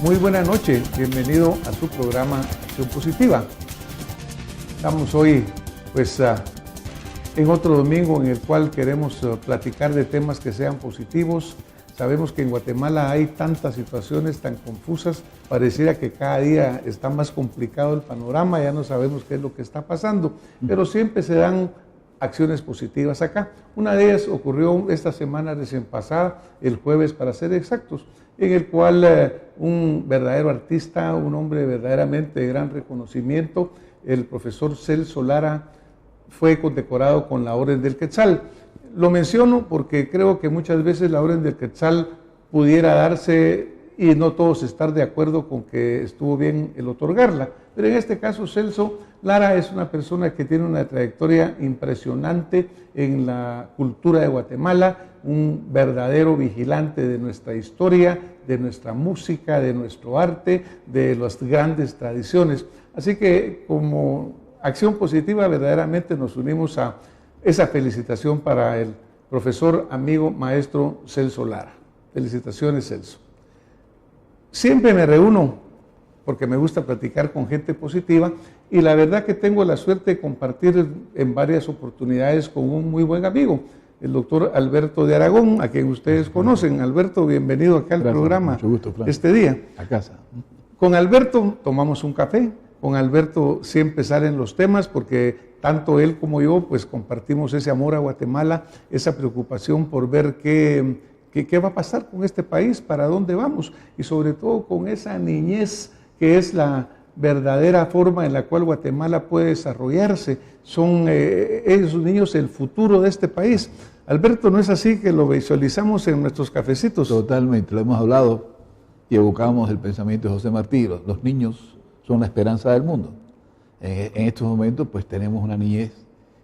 Muy buena noche, bienvenido a su programa Acción Positiva. Estamos hoy pues en otro domingo en el cual queremos platicar de temas que sean positivos. Sabemos que en Guatemala hay tantas situaciones tan confusas, pareciera que cada día está más complicado el panorama, ya no sabemos qué es lo que está pasando, pero siempre se dan acciones positivas acá. Una de ellas ocurrió esta semana recién pasada, el jueves para ser exactos, en el cual un verdadero artista, un hombre verdaderamente de gran reconocimiento, el profesor Celso Lara, fue condecorado con la Orden del Quetzal. Lo menciono porque creo que muchas veces la Orden del Quetzal pudiera darse y no todos estar de acuerdo con que estuvo bien el otorgarla. Pero en este caso Celso Lara es una persona que tiene una trayectoria impresionante en la cultura de Guatemala, un verdadero vigilante de nuestra historia, de nuestra música, de nuestro arte, de las grandes tradiciones. Así que como Acción Positiva verdaderamente nos unimos a esa felicitación para el profesor, amigo, maestro Celso Lara. Felicitaciones, Celso. Siempre me reúno porque me gusta platicar con gente positiva y la verdad que tengo la suerte de compartir en varias oportunidades con un muy buen amigo, el doctor Alberto de Aragón, a quien ustedes conocen. Alberto, bienvenido acá al programa. Mucho gusto, Fran. Este día. A casa. Con Alberto tomamos un café, con Alberto siempre salen los temas porque tanto él como yo pues compartimos ese amor a Guatemala, esa preocupación por ver qué va a pasar con este país, para dónde vamos y sobre todo con esa niñez que es la verdadera forma en la cual Guatemala puede desarrollarse. Son esos niños el futuro de este país. Alberto, ¿no es así que lo visualizamos en nuestros cafecitos? Totalmente, lo hemos hablado y evocamos el pensamiento de José Martí. Los niños son la esperanza del mundo. En estos momentos pues tenemos una niñez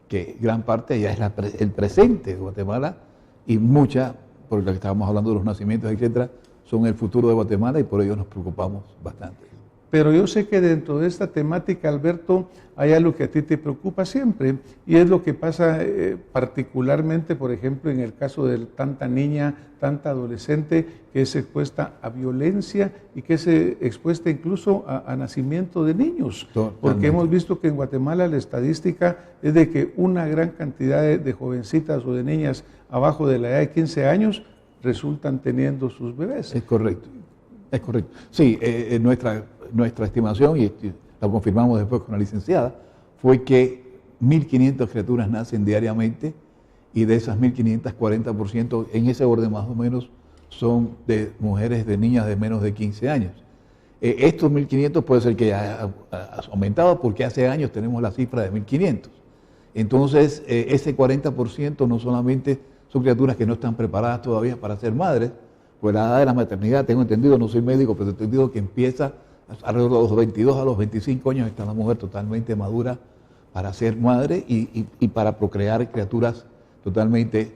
que gran parte ya es el presente de Guatemala y mucha, por lo que estábamos hablando de los nacimientos, etcétera, son el futuro de Guatemala y por ello nos preocupamos bastante. Pero yo sé que dentro de esta temática, Alberto, hay algo que a ti te preocupa siempre y es lo que pasa particularmente, por ejemplo, en el caso de tanta niña, tanta adolescente que es expuesta a violencia y que es expuesta incluso a nacimiento de niños. Totalmente. Porque hemos visto que en Guatemala la estadística es de que una gran cantidad de jovencitas o de niñas abajo de la edad de 15 años resultan teniendo sus bebés. Es correcto, es correcto. Sí, nuestra estimación, y la confirmamos después con la licenciada, fue que 1.500 criaturas nacen diariamente y de esas 1.500, 40%, en ese orden más o menos, son de mujeres, de niñas de menos de 15 años. Estos 1.500 puede ser que haya aumentado porque hace años tenemos la cifra de 1.500. Entonces, ese 40% no solamente son criaturas que no están preparadas todavía para ser madres, pues la edad de la maternidad, tengo entendido, no soy médico, pero he entendido que empieza alrededor de los 22 a los 25 años, está la mujer totalmente madura para ser madre y para procrear criaturas totalmente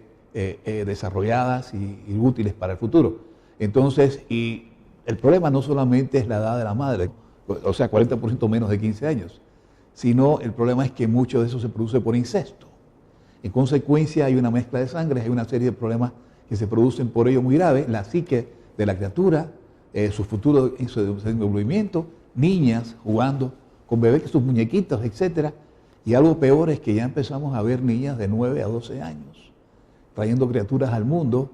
desarrolladas y útiles para el futuro. Entonces, y el problema no solamente es la edad de la madre, o sea, 40% menos de 15 años, sino el problema es que mucho de eso se produce por incesto. En consecuencia, hay una mezcla de sangre, hay una serie de problemas que se producen por ello muy graves, la psique de la criatura, su futuro en su desenvolvimiento, niñas jugando con bebés, sus muñequitos, etc. Y algo peor es que ya empezamos a ver niñas de 9 a 12 años trayendo criaturas al mundo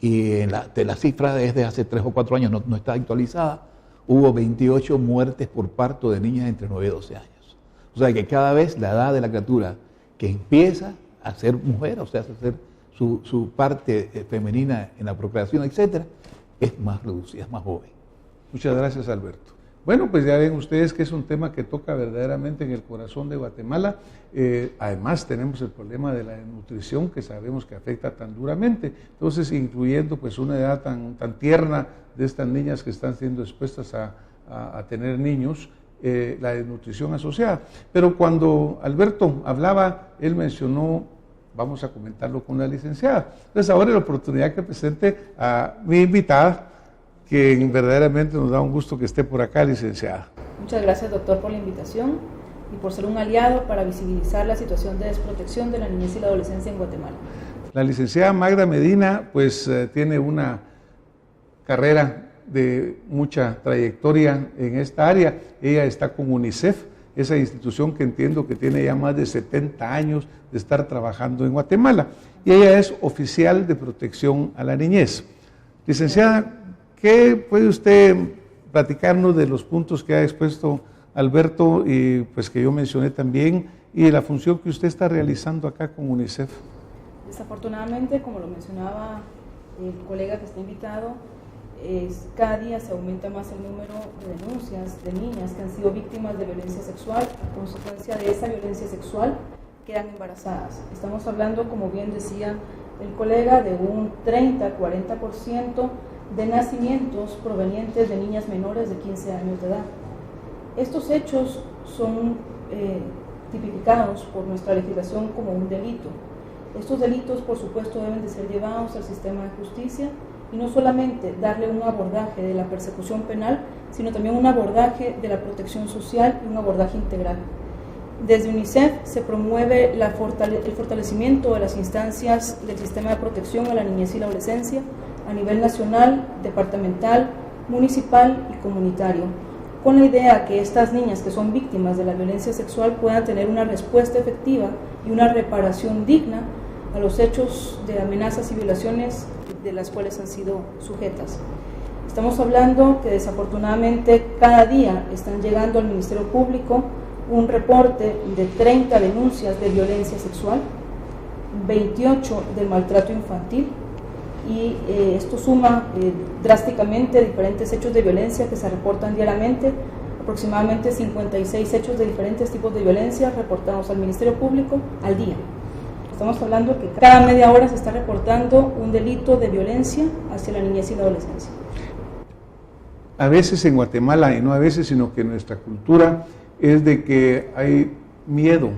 y la cifra es de hace 3 o 4 años, no está actualizada, hubo 28 muertes por parto de niñas entre 9 y 12 años. O sea que cada vez la edad de la criatura que empieza a ser mujer, o sea, a hacer su parte femenina en la procreación, etcétera, es más reducida, es más joven. Muchas gracias, Alberto. Bueno, pues ya ven ustedes que es un tema que toca verdaderamente en el corazón de Guatemala. Además tenemos el problema de la desnutrición que sabemos que afecta tan duramente. Entonces, incluyendo pues una edad tan tierna de estas niñas que están siendo expuestas a tener niños, la desnutrición asociada. Pero cuando Alberto hablaba, él mencionó, vamos a comentarlo con la licenciada. Entonces ahora es la oportunidad que presente a mi invitada, que verdaderamente nos da un gusto que esté por acá, licenciada. Muchas gracias, doctor, por la invitación y por ser un aliado para visibilizar la situación de desprotección de la niñez y la adolescencia en Guatemala. La licenciada Magda Medina pues tiene una carrera de mucha trayectoria en esta área. Ella está con UNICEF, esa institución que entiendo que tiene ya más de 70 años de estar trabajando en Guatemala. Y ella es oficial de protección a la niñez. Licenciada, ¿qué puede usted platicarnos de los puntos que ha expuesto Alberto y pues que yo mencioné también, y de la función que usted está realizando acá con UNICEF? Desafortunadamente, como lo mencionaba el colega que está invitado, cada día se aumenta más el número de denuncias de niñas que han sido víctimas de violencia sexual. A consecuencia de esa violencia sexual quedan embarazadas. Estamos hablando, como bien decía el colega, de un 30-40% de nacimientos provenientes de niñas menores de 15 años de edad. Estos hechos son tipificados por nuestra legislación como un delito. Estos delitos, por supuesto, deben de ser llevados al sistema de justicia y no solamente darle un abordaje de la persecución penal, sino también un abordaje de la protección social y un abordaje integral. Desde UNICEF se promueve el fortalecimiento de las instancias del sistema de protección a la niñez y la adolescencia a nivel nacional, departamental, municipal y comunitario, con la idea que estas niñas que son víctimas de la violencia sexual puedan tener una respuesta efectiva y una reparación digna a los hechos de amenazas y violaciones de las cuales han sido sujetas. Estamos hablando que desafortunadamente cada día están llegando al Ministerio Público un reporte de 30 denuncias de violencia sexual, 28 de maltrato infantil, y esto suma drásticamente diferentes hechos de violencia que se reportan diariamente, aproximadamente 56 hechos de diferentes tipos de violencia reportados al Ministerio Público al día. Estamos hablando que cada media hora se está reportando un delito de violencia hacia la niñez y la adolescencia. A veces en Guatemala, y no a veces, sino que nuestra cultura es de que hay miedo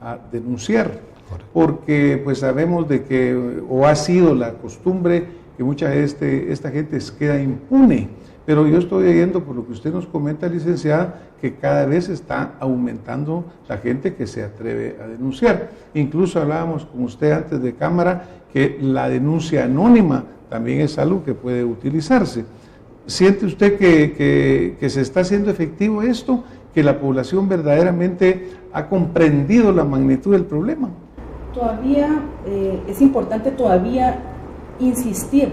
a denunciar, porque pues sabemos de que, o ha sido la costumbre, que mucha de esta gente queda impune. Pero yo estoy viendo, por lo que usted nos comenta, licenciada, que cada vez está aumentando la gente que se atreve a denunciar. Incluso hablábamos con usted antes de cámara que la denuncia anónima también es algo que puede utilizarse. ¿Siente usted que se está haciendo efectivo esto? ¿Que la población verdaderamente ha comprendido la magnitud del problema? Todavía es importante todavía insistir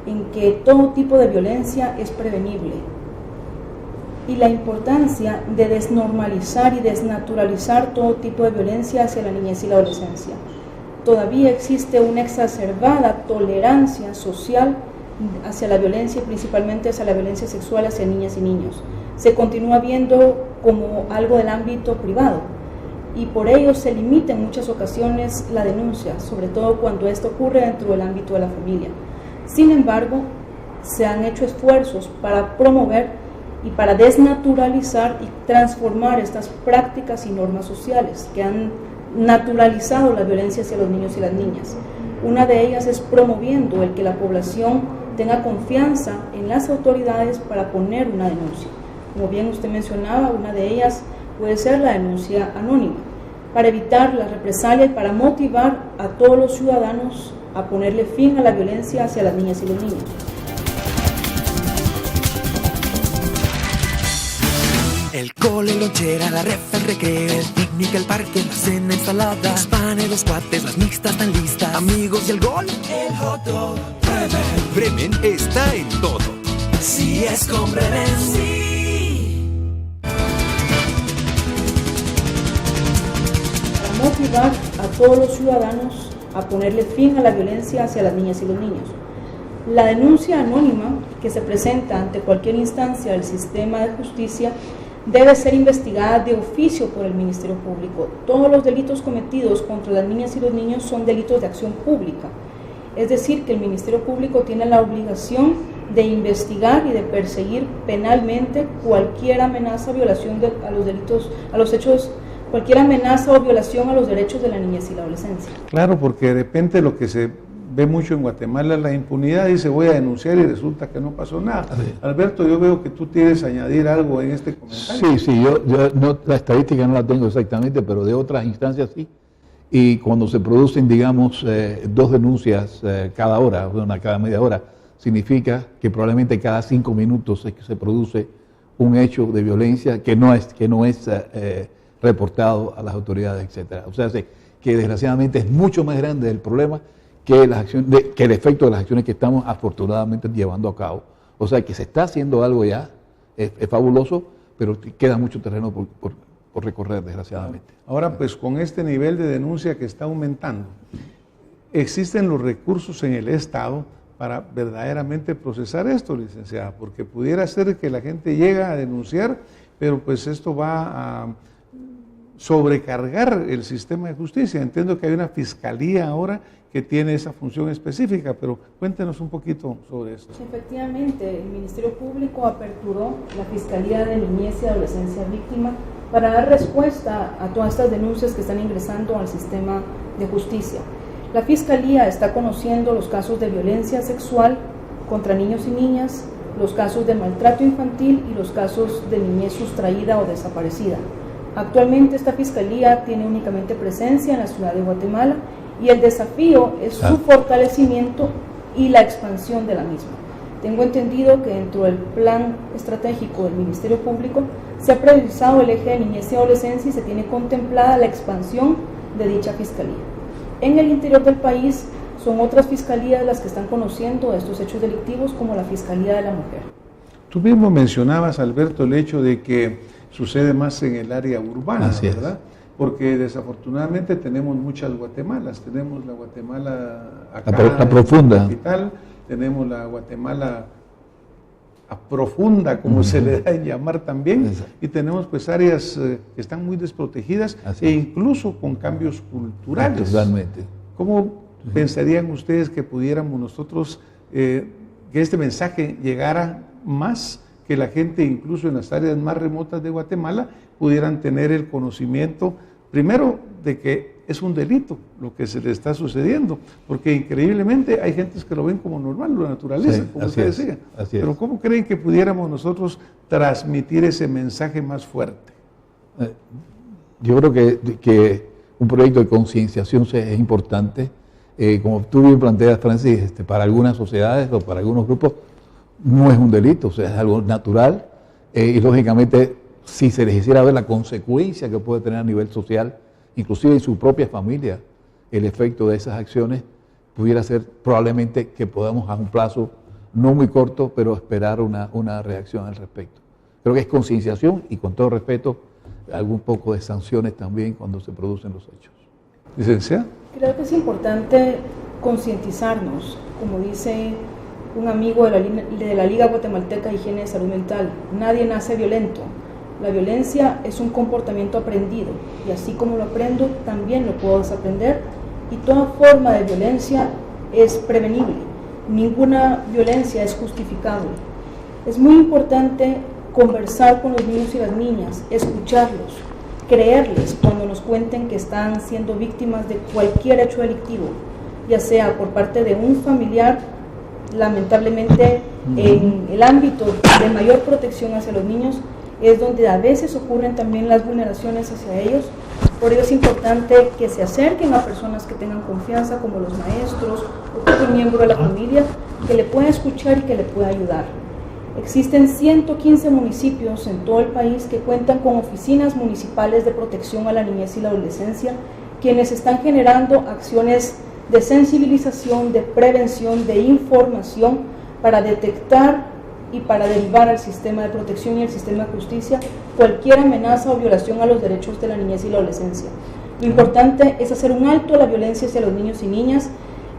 en que todo tipo de violencia es prevenible y la importancia de desnormalizar y desnaturalizar todo tipo de violencia hacia la niñez y la adolescencia. Todavía existe una exacerbada tolerancia social hacia la violencia y principalmente hacia la violencia sexual hacia niñas y niños. Se continúa viendo como algo del ámbito privado y por ello se limita en muchas ocasiones la denuncia, sobre todo cuando esto ocurre dentro del ámbito de la familia. Sin embargo, se han hecho esfuerzos para promover y para desnaturalizar y transformar estas prácticas y normas sociales que han naturalizado la violencia hacia los niños y las niñas. Una de ellas es promoviendo el que la población tenga confianza en las autoridades para poner una denuncia. Como bien usted mencionaba, una de ellas puede ser la denuncia anónima, para evitar la represalia y para motivar a todos los ciudadanos a ponerle fin a la violencia hacia las niñas y los niños. El cole, lonchera, la ref, el recreo, el picnic, el parque, la cena, ensalada, los panes, los cuates, las mixtas están listas, amigos y el gol, el hot dog. Bremen está en todo. Si es con Bremen, sí. Para motivar a todos los ciudadanos a ponerle fin a la violencia hacia las niñas y los niños. La denuncia anónima que se presenta ante cualquier instancia del sistema de justicia debe ser investigada de oficio por el Ministerio Público. Todos los delitos cometidos contra las niñas y los niños son delitos de acción pública. Es decir, que el Ministerio Público tiene la obligación de investigar y de perseguir penalmente cualquier amenaza o violación a los hechos, cualquier amenaza o violación a los derechos de la niñez y la adolescencia. Claro, porque de repente lo que se ve mucho en Guatemala es la impunidad, dice voy a denunciar y resulta que no pasó nada. Alberto, yo veo que tú tienes añadir algo en este comentario. Sí, yo no, la estadística no la tengo exactamente, pero de otras instancias sí. Y cuando se producen, digamos, 2 denuncias cada hora, una cada media hora, significa que probablemente cada 5 minutos es que se produce un hecho de violencia que no es reportado a las autoridades, etcétera. O sea, que desgraciadamente es mucho más grande el problema que el efecto de las acciones que estamos afortunadamente llevando a cabo. O sea, que se está haciendo algo ya, es fabuloso, pero queda mucho terreno por recorrer, desgraciadamente. Ahora, pues con este nivel de denuncia que está aumentando, ¿existen los recursos en el Estado para verdaderamente procesar esto, licenciada? Porque pudiera ser que la gente llega a denunciar, pero pues esto va a sobrecargar el sistema de justicia. Entiendo que hay una fiscalía ahora que tiene esa función específica, pero cuéntenos un poquito sobre esto. Efectivamente, el Ministerio Público aperturó la Fiscalía de Niñez y Adolescencia Víctima para dar respuesta a todas estas denuncias que están ingresando al sistema de justicia. La Fiscalía está conociendo los casos de violencia sexual contra niños y niñas, los casos de maltrato infantil y los casos de niñez sustraída o desaparecida. Actualmente esta Fiscalía tiene únicamente presencia en la ciudad de Guatemala y el desafío es su fortalecimiento y la expansión de la misma. Tengo entendido que dentro del plan estratégico del Ministerio Público se ha priorizado el eje de niñez y adolescencia y se tiene contemplada la expansión de dicha Fiscalía. En el interior del país son otras fiscalías las que están conociendo estos hechos delictivos, como la Fiscalía de la Mujer. Tú mismo mencionabas, Alberto, el hecho de que sucede más en el área urbana, ¿verdad? Porque desafortunadamente tenemos muchas Guatemalas. Tenemos la Guatemala acá, la profunda, en la capital, tenemos la Guatemala profunda, como se le da en llamar también, y tenemos pues áreas que están muy desprotegidas e incluso con cambios culturales. Totalmente. ¿Cómo pensarían ustedes que pudiéramos nosotros, que este mensaje llegara más, que la gente incluso en las áreas más remotas de Guatemala pudieran tener el conocimiento, primero, de que es un delito lo que se le está sucediendo, porque increíblemente hay gentes que lo ven como normal, la naturaleza, como usted decía. Pero ¿cómo creen que pudiéramos nosotros transmitir ese mensaje más fuerte? Yo creo que un proyecto de concienciación es importante. Como tú bien planteas, Francis, para algunas sociedades o para algunos grupos no es un delito, o sea, es algo natural, y lógicamente si se les hiciera ver la consecuencia que puede tener a nivel social, inclusive en su propia familia, el efecto de esas acciones, pudiera ser probablemente que podamos a un plazo no muy corto, pero esperar una reacción al respecto. Creo que es concienciación y, con todo respeto, algún poco de sanciones también cuando se producen los hechos. ¿Licenciada? Creo que es importante concientizarnos, como dice un amigo de la Liga Guatemalteca de Higiene de Salud Mental: nadie nace violento. La violencia es un comportamiento aprendido, y así como lo aprendo, también lo puedo desaprender, y toda forma de violencia es prevenible. Ninguna violencia es justificable. Es muy importante conversar con los niños y las niñas, escucharlos, creerles cuando nos cuenten que están siendo víctimas de cualquier hecho delictivo, ya sea por parte de un familiar. Lamentablemente, en el ámbito de mayor protección hacia los niños es donde a veces ocurren también las vulneraciones hacia ellos. Por ello es importante que se acerquen a personas que tengan confianza, como los maestros o cualquier miembro de la familia, que le pueda escuchar y que le pueda ayudar. Existen 115 municipios en todo el país que cuentan con oficinas municipales de protección a la niñez y la adolescencia, quienes están generando acciones de sensibilización, de prevención, de información para detectar y para derivar al sistema de protección y al sistema de justicia cualquier amenaza o violación a los derechos de la niñez y la adolescencia. Lo importante es hacer un alto a la violencia hacia los niños y niñas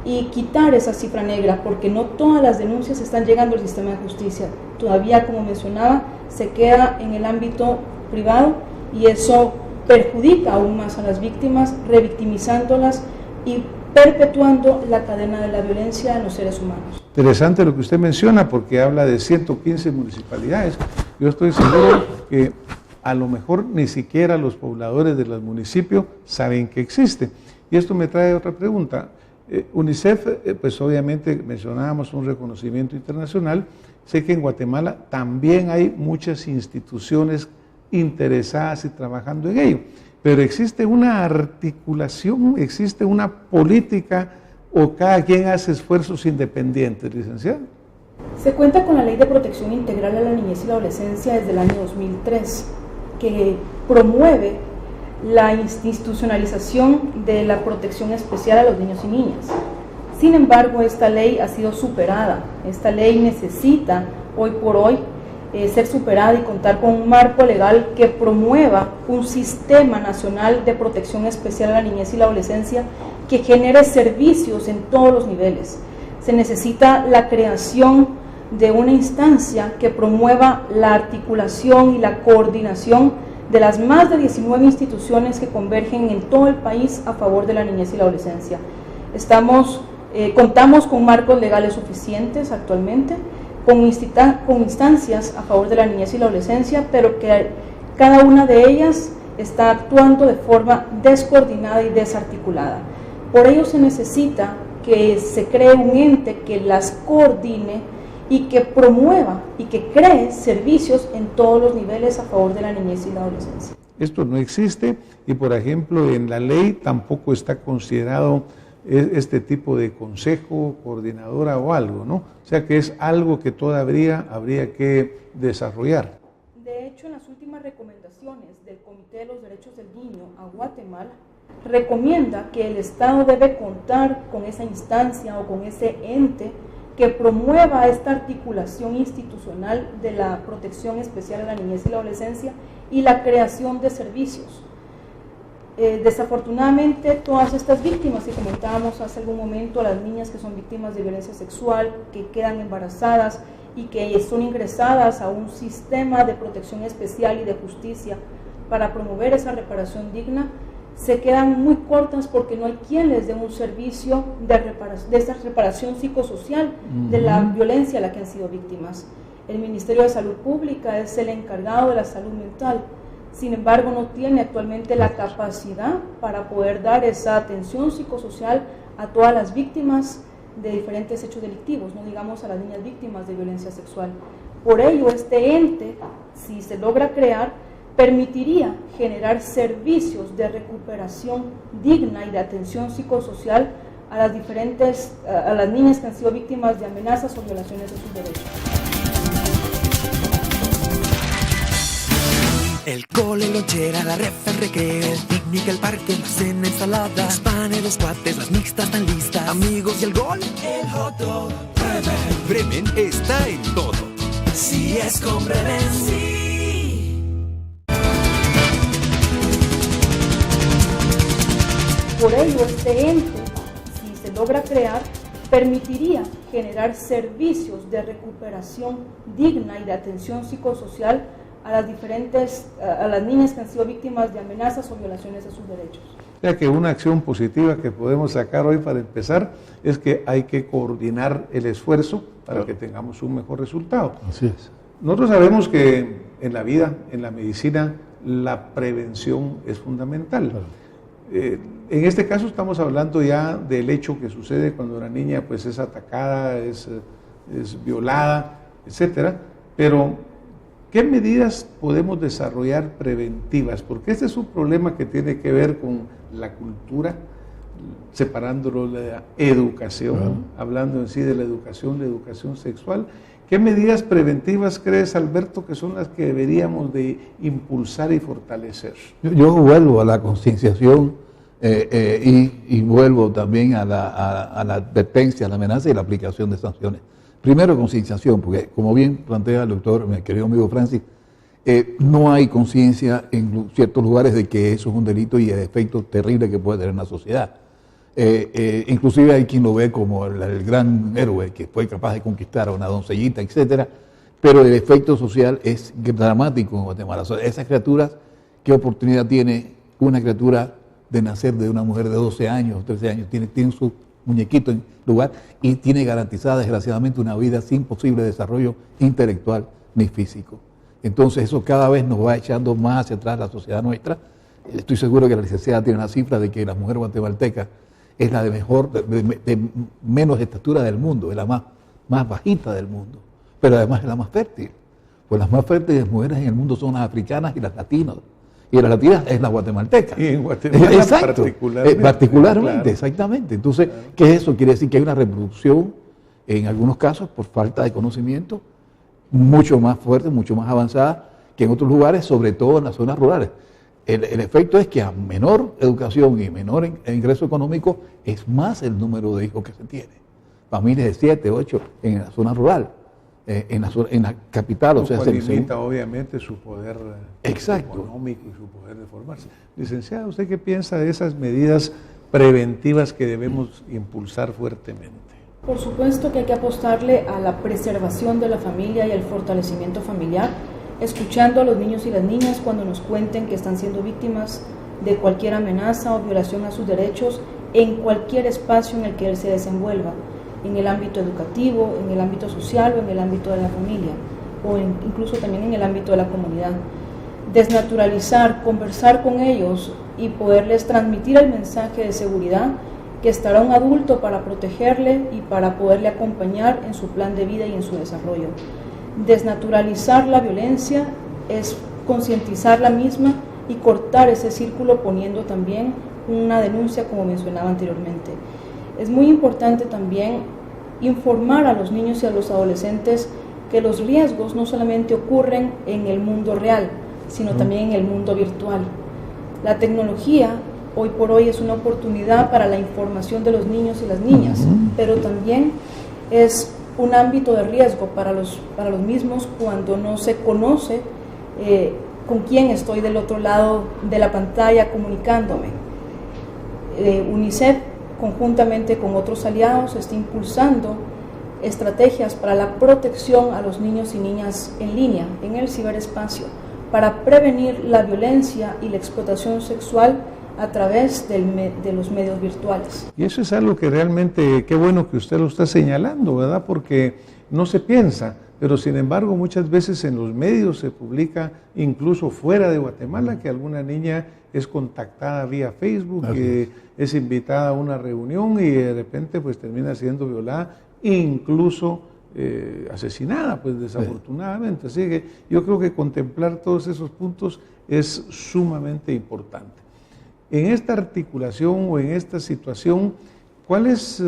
y quitar esa cifra negra, porque no todas las denuncias están llegando al sistema de justicia. Todavía, como mencionaba, se queda en el ámbito privado y eso perjudica aún más a las víctimas, revictimizándolas y perpetuando la cadena de la violencia en los seres humanos. Interesante lo que usted menciona, porque habla de 115 municipalidades. Yo estoy seguro que a lo mejor ni siquiera los pobladores de los municipios saben que existe. Y esto me trae otra pregunta. UNICEF, pues obviamente mencionábamos un reconocimiento internacional. Sé que en Guatemala también hay muchas instituciones interesadas y trabajando en ello. Pero existe una articulación, existe una política, o cada quien hace esfuerzos independientes, licenciado. Se cuenta con la Ley de Protección Integral a la Niñez y la Adolescencia desde el año 2003, que promueve la institucionalización de la protección especial a los niños y niñas. Sin embargo, esta ley ha sido superada. Esta ley necesita, hoy por hoy, ser superada y contar con un marco legal que promueva un sistema nacional de protección especial a la niñez y la adolescencia que genere servicios en todos los niveles. Se necesita la creación de una instancia que promueva la articulación y la coordinación de las más de 19 instituciones que convergen en todo el país a favor de la niñez y la adolescencia. Contamos con marcos legales suficientes actualmente, con instancias a favor de la niñez y la adolescencia, pero que cada una de ellas está actuando de forma descoordinada y desarticulada. Por ello se necesita que se cree un ente que las coordine y que promueva y que cree servicios en todos los niveles a favor de la niñez y la adolescencia. Esto no existe y, por ejemplo, en la ley tampoco está considerado este tipo de consejo, coordinadora o algo, ¿no? O sea que es algo que todavía habría que desarrollar. De hecho, en las últimas recomendaciones del Comité de los Derechos del Niño a Guatemala, recomienda que el Estado debe contar con esa instancia o con ese ente que promueva esta articulación institucional de la protección especial a la niñez y la adolescencia y la creación de servicios. Desafortunadamente, todas estas víctimas que comentábamos hace algún momento, las niñas que son víctimas de violencia sexual, que quedan embarazadas y que son ingresadas a un sistema de protección especial y de justicia para promover esa reparación digna, se quedan muy cortas porque no hay quien les dé un servicio de esa reparación psicosocial de la violencia a la que han sido víctimas. El Ministerio de Salud Pública es el encargado de la salud mental, sin embargo no tiene actualmente la capacidad para poder dar esa atención psicosocial a todas las víctimas de diferentes hechos delictivos, no digamos a las niñas víctimas de violencia sexual. Por ello, este ente, si se logra crear, permitiría generar servicios de recuperación digna y de atención psicosocial a las niñas que han sido víctimas de amenazas o violaciones de sus derechos. El cole, lonchera, la ref, el recreo, el picnic, el parque, la cena, ensalada, los panes, los cuates, las mixtas están listas, amigos y el gol, el hot dog. Bremen está en todo. Si es con Bremen, sí. Por ello, este ente, si se logra crear, permitiría generar servicios de recuperación digna y de atención psicosocial a las niñas que han sido víctimas de amenazas o violaciones de sus derechos. O sea que una acción positiva que podemos sacar hoy para empezar es que hay que coordinar el esfuerzo para que tengamos un mejor resultado. Así es. Nosotros sabemos que en la vida, en la medicina, la prevención es fundamental. En este caso estamos hablando ya del hecho que sucede cuando una niña pues, es atacada, es violada, etcétera, pero ¿qué medidas podemos desarrollar preventivas? Porque este es un problema que tiene que ver con la cultura, separándolo de la educación, hablando en sí de la educación sexual. ¿Qué medidas preventivas crees, Alberto, que son las que deberíamos de impulsar y fortalecer? Yo vuelvo a la concienciación y vuelvo también a la advertencia, a la amenaza y la aplicación de sanciones. Primero, concienciación, porque como bien plantea el doctor, mi querido amigo Francis, no hay conciencia en ciertos lugares de que eso es un delito y el efecto terrible que puede tener en la sociedad. Inclusive hay quien lo ve como el gran héroe que fue capaz de conquistar a una doncellita, etcétera, pero el efecto social es dramático en Guatemala. O sea, esas criaturas, ¿qué oportunidad tiene una criatura de nacer de una mujer de 12 años, 13 años? Tiene su muñequito en lugar y tiene garantizada desgraciadamente una vida sin posible desarrollo intelectual ni físico. Entonces eso cada vez nos va echando más hacia atrás la sociedad nuestra. Estoy seguro que la licenciada tiene una cifra de que la mujer guatemalteca es la de menos estatura del mundo, es la más bajita del mundo, pero además es la más fértil. Pues las más fértiles mujeres en el mundo son las africanas y las latinas. Y la latina es la guatemalteca. Y en Guatemala exacto, particularmente. Particularmente, claro. Exactamente. Entonces, ¿qué es eso? Quiere decir que hay una reproducción en algunos casos por falta de conocimiento, mucho más fuerte, mucho más avanzada que en otros lugares, sobre todo en las zonas rurales. El efecto es que a menor educación y menor ingreso económico es más el número de hijos que se tiene. Familias de 7, 8 en la zona rural, en la capital. O sea, limita obviamente su poder económico y su poder de formarse. Licenciada, ¿usted qué piensa de esas medidas preventivas que debemos impulsar fuertemente? Por supuesto que hay que apostarle a la preservación de la familia y al fortalecimiento familiar, escuchando a los niños y las niñas cuando nos cuenten que están siendo víctimas de cualquier amenaza o violación a sus derechos en cualquier espacio en el que él se desenvuelva, en el ámbito educativo, en el ámbito social o en el ámbito de la familia, o incluso también en el ámbito de la comunidad. Desnaturalizar, conversar con ellos y poderles transmitir el mensaje de seguridad que estará un adulto para protegerle y para poderle acompañar en su plan de vida y en su desarrollo. Desnaturalizar la violencia es concientizar la misma y cortar ese círculo poniendo también una denuncia, como mencionaba anteriormente. Es muy importante también informar a los niños y a los adolescentes que los riesgos no solamente ocurren en el mundo real, sino también en el mundo virtual. La tecnología hoy por hoy es una oportunidad para la información de los niños y las niñas, pero también es un ámbito de riesgo para los mismos cuando no se conoce con quién estoy del otro lado de la pantalla comunicándome. UNICEF, conjuntamente con otros aliados, está impulsando estrategias para la protección a los niños y niñas en línea, en el ciberespacio, para prevenir la violencia y la explotación sexual a través de los medios virtuales. Y eso es algo que realmente, qué bueno que usted lo está señalando, ¿verdad? Porque no se piensa, pero sin embargo muchas veces en los medios se publica, incluso fuera de Guatemala, que alguna niña es contactada vía Facebook, que es invitada a una reunión y de repente pues termina siendo violada, incluso asesinada, pues desafortunadamente. Así que yo creo que contemplar todos esos puntos es sumamente importante. En esta articulación o en esta situación, ¿cuál es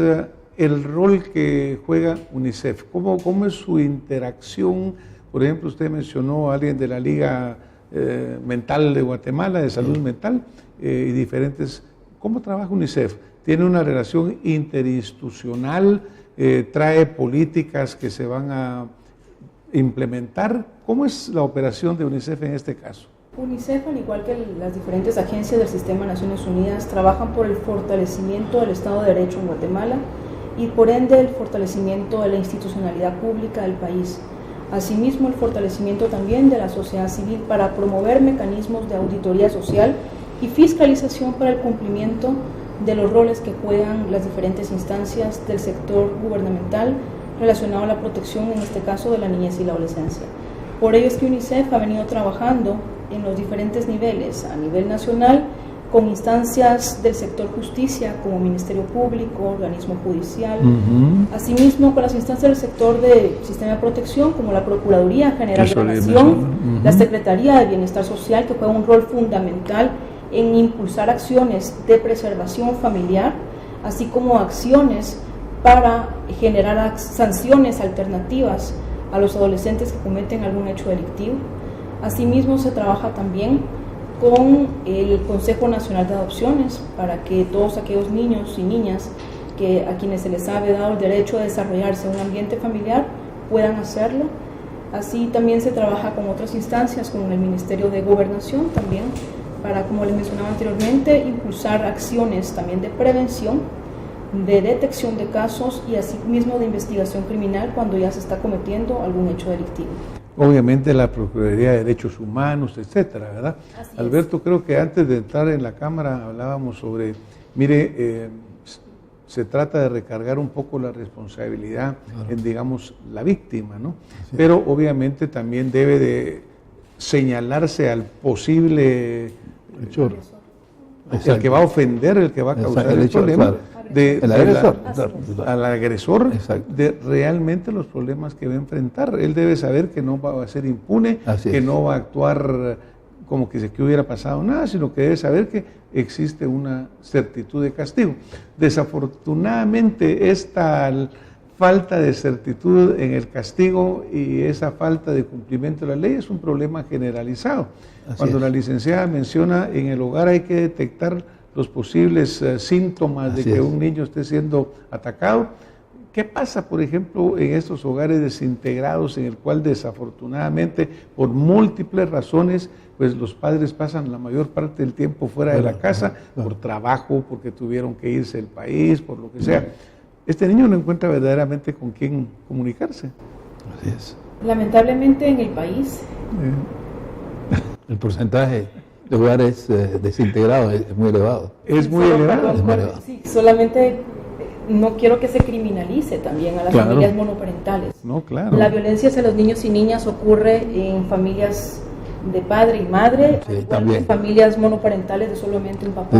el rol que juega UNICEF? ¿Cómo es su interacción? Por ejemplo, usted mencionó a alguien de la Liga Mental de Guatemala, de Salud Mental, y diferentes. ¿Cómo trabaja UNICEF? ¿Tiene una relación interinstitucional? ¿Trae políticas que se van a implementar? ¿Cómo es la operación de UNICEF en este caso? UNICEF, al igual que las diferentes agencias del Sistema de Naciones Unidas, trabajan por el fortalecimiento del Estado de Derecho en Guatemala y por ende el fortalecimiento de la institucionalidad pública del país. Asimismo, el fortalecimiento también de la sociedad civil para promover mecanismos de auditoría social y fiscalización para el cumplimiento de los roles que juegan las diferentes instancias del sector gubernamental relacionado a la protección, en este caso, de la niñez y la adolescencia. Por ello es que UNICEF ha venido trabajando en los diferentes niveles, a nivel nacional, con instancias del sector justicia, como Ministerio Público, organismo judicial, asimismo con las instancias del sector de sistema de protección, como la Procuraduría General de la Nación, la Secretaría de Bienestar Social, que juega un rol fundamental en impulsar acciones de preservación familiar, así como acciones para generar sanciones alternativas a los adolescentes que cometen algún hecho delictivo. Asimismo, se trabaja también con el Consejo Nacional de Adopciones para que todos aquellos niños y niñas a quienes se les ha dado el derecho a desarrollarse en un ambiente familiar puedan hacerlo. Así también se trabaja con otras instancias, como el Ministerio de Gobernación también, para, como les mencionaba anteriormente, impulsar acciones también de prevención, de detección de casos y asimismo de investigación criminal cuando ya se está cometiendo algún hecho delictivo. Obviamente la Procuraduría de Derechos Humanos, etcétera, ¿verdad? Alberto, creo que antes de entrar en la cámara hablábamos sobre, se trata de recargar un poco la responsabilidad en, digamos, la víctima, ¿no? Pero obviamente también debe de señalarse al posible el que va a ofender, el que va a causar el problema, al agresor, de realmente los problemas que va a enfrentar. Él debe saber que no va a ser impune, que no va a actuar como que hubiera pasado nada, sino que debe saber que existe una certitud de castigo. Desafortunadamente, esta falta de certitud en el castigo y esa falta de cumplimiento de la ley es un problema generalizado. Cuando la licenciada menciona en el hogar hay que detectar los posibles síntomas de que un niño esté siendo atacado. ¿Qué pasa, por ejemplo, en estos hogares desintegrados en el cual desafortunadamente por múltiples razones pues los padres pasan la mayor parte del tiempo fuera de la casa por trabajo, porque tuvieron que irse del país, por lo que sea? Este niño no encuentra verdaderamente con quién comunicarse. Así es. Lamentablemente en el país el porcentaje de hogares desintegrados es muy elevado. Es muy elevado. Sí, solamente no quiero que se criminalice también a las familias monoparentales. No, claro. La violencia hacia los niños y niñas ocurre en familias de padre y madre, también en familias monoparentales de solamente un papá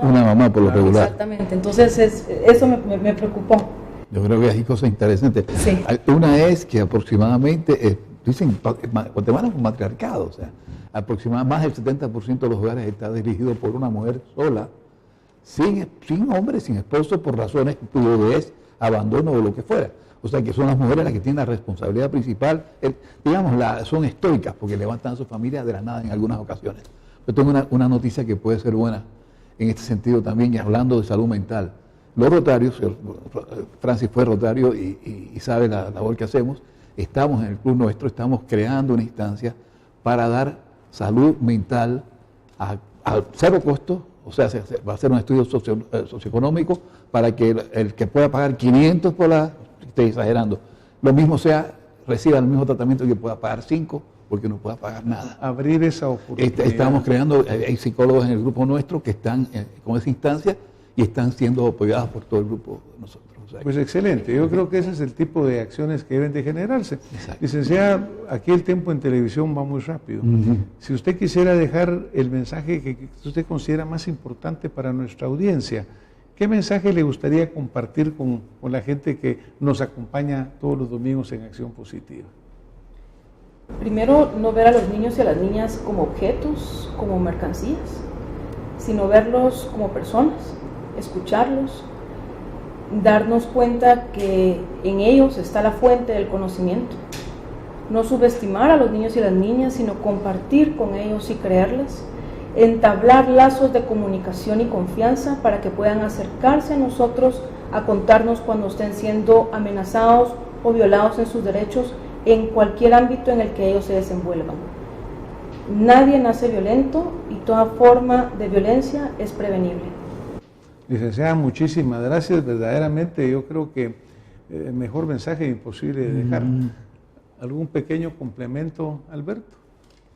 o una mamá por lo regular. Exactamente, entonces eso me preocupó. Yo creo que hay cosas interesantes. Sí. Una es que aproximadamente, dicen, Guatemala es un matriarcado, o sea, aproximadamente más del 70% de los hogares está dirigido por una mujer sola, sin hombre, sin esposo, por razones de viudez, abandono o lo que fuera. O sea, que son las mujeres las que tienen la responsabilidad principal, son estoicas porque levantan a su familia de la nada en algunas ocasiones. Yo tengo una noticia que puede ser buena en este sentido también, y hablando de salud mental. Los rotarios, Francis fue rotario y sabe la labor que hacemos, estamos en el club nuestro, estamos creando una instancia para dar salud mental a cero costo. O sea, se va a hacer un estudio socioeconómico para que el que pueda pagar 500 por estoy exagerando, lo mismo reciba el mismo tratamiento que pueda pagar 5 porque no pueda pagar nada. Abrir esa oportunidad. Estamos creando, hay psicólogos en el grupo nuestro que están con esa instancia y están siendo apoyados por todo el grupo de nosotros. O sea, pues excelente, yo creo que ese es el tipo de acciones que deben de generarse. Exacto. Licenciada, aquí el tiempo en televisión va muy rápido. Si usted quisiera dejar el mensaje que usted considera más importante para nuestra audiencia, ¿qué mensaje le gustaría compartir con la gente que nos acompaña todos los domingos en Acción Positiva? Primero, no ver a los niños y a las niñas como objetos, como mercancías, sino verlos como personas, escucharlos, darnos cuenta que en ellos está la fuente del conocimiento. No subestimar a los niños y las niñas, sino compartir con ellos y creerles. Entablar lazos de comunicación y confianza para que puedan acercarse a nosotros a contarnos cuando estén siendo amenazados o violados en sus derechos en cualquier ámbito en el que ellos se desenvuelvan. Nadie nace violento y toda forma de violencia es prevenible. Licenciada, muchísimas gracias. Verdaderamente yo creo que el mejor mensaje imposible de dejar. ¿Algún pequeño complemento, Alberto?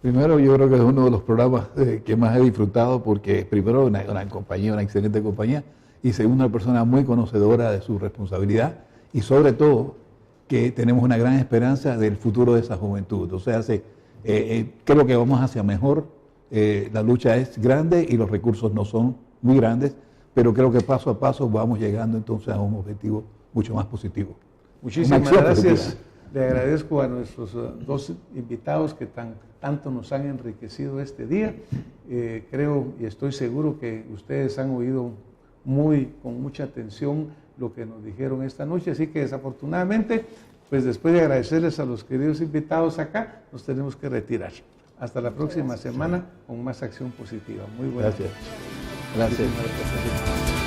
Primero, yo creo que es uno de los programas que más he disfrutado porque primero una compañía, una excelente compañía, y segundo, una persona muy conocedora de su responsabilidad y sobre todo que tenemos una gran esperanza del futuro de esa juventud. O sea, creo que vamos hacia mejor, la lucha es grande y los recursos no son muy grandes, pero creo que paso a paso vamos llegando entonces a un objetivo mucho más positivo. Muchísimas gracias. Le agradezco a nuestros dos invitados que tanto nos han enriquecido este día. Creo y estoy seguro que ustedes han oído con mucha atención lo que nos dijeron esta noche, así que desafortunadamente, pues después de agradecerles a los queridos invitados acá, nos tenemos que retirar. Hasta la próxima semana con más Acción Positiva. Muy buenas. Gracias. Gracias.